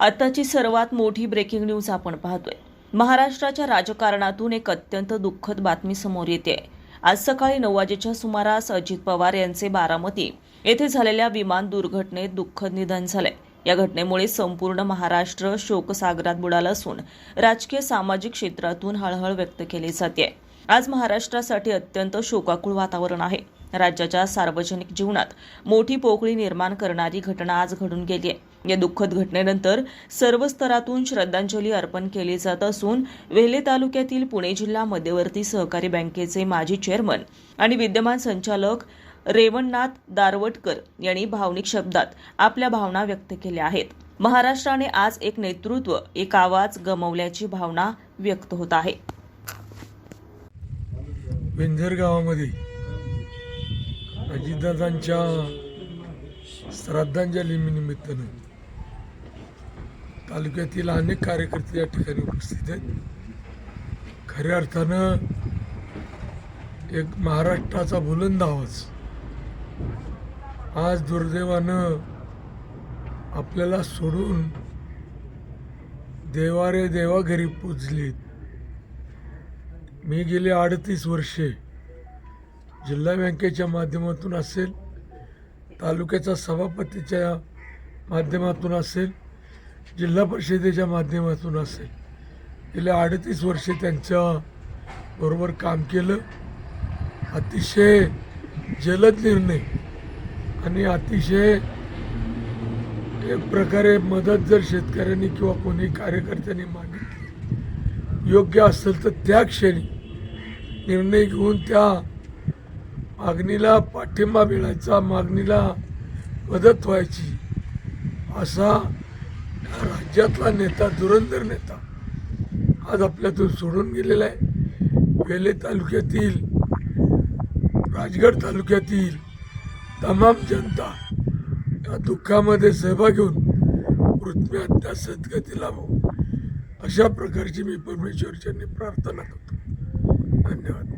आताची सर्वात मोठी ब्रेकिंग न्यूज आपण पाहतोय। महाराष्ट्राच्या राजकारणातून एक अत्यंत दुःखद बातमी समोर येते। आज सकाळी 9 वाजेच्या सुमारास अजित पवार यांचे बारामती येथे झालेल्या विमान दुर्घटनेत दुःखद निधन झाले। या घटनेमुळे संपूर्ण महाराष्ट्र शोकसागरात बुडाला असून राजकीय सामाजिक क्षेत्रातून हळहळ व्यक्त केली जाते। आज महाराष्ट्रासाठी अत्यंत शोकाकुळ वातावरण आहे। राज्याच्या सार्वजनिक जीवनात मोठी पोकळी निर्माण करणारी घटना आज घडून गेली आहे। या दुःखद घटनेनंतर सर्व स्तरातून श्रद्धांजली अर्पण केली जात असून वेल्हे तालुक्यातील पुणे जिल्हा मध्यवर्ती सहकारी बँकेचे माजी चेअरमन आणि विद्यमान संचालक रेवणनाथ दारवटकर यांनी भावनिक शब्दात आपल्या भावना व्यक्त केल्या आहेत। महाराष्ट्राने आज एक नेतृत्व, एक आवाज गमावल्याची भावना व्यक्त होत आहे। विंझर गावामध्ये अजितदादांच्या श्रद्धांजली निमित्तानं तालुक्यातील अनेक कार्यकर्ते या ठिकाणी उपस्थित आहेत। खऱ्या अर्थानं एक महाराष्ट्राचा बुलंद आवाज आज दुर्दैवानं आपल्याला सोडून देवारे देवाघरी पोचलीत। मी गेले 38 वर्षे जिल्हा बँकेच्या माध्यमातून असेल, तालुक्याच्या सभापतीच्या माध्यमातून असेल, जिल्हा परिषदेच्या माध्यमातून असेल, गेले 38 वर्षे त्यांच्या बरोबर काम केलं। अतिशय जलद निर्णय आणि अतिशय एक प्रकारे मदत जर शेतकऱ्यांनी किंवा कोणी कार्यकर्त्यांनी मागितली योग्य असेल तर त्या क्षणी निर्णय घेऊन त्या मागणीला पाठिंबा मिळायचा, मागणीला मदत व्हायची, असा राज्यातला नेता, धुरंधर नेता आज आपल्यातून सोडून गेलेला आहे। वेल्हे तालुक्यातील, राजगड तालुक्यातील तमाम जनता या दुःखामध्ये सहभागी होऊन मृत्यूच्या सद्गती लाभो अशा प्रकारची मी परमेश्वरचरणी प्रार्थना करतो। धन्यवाद।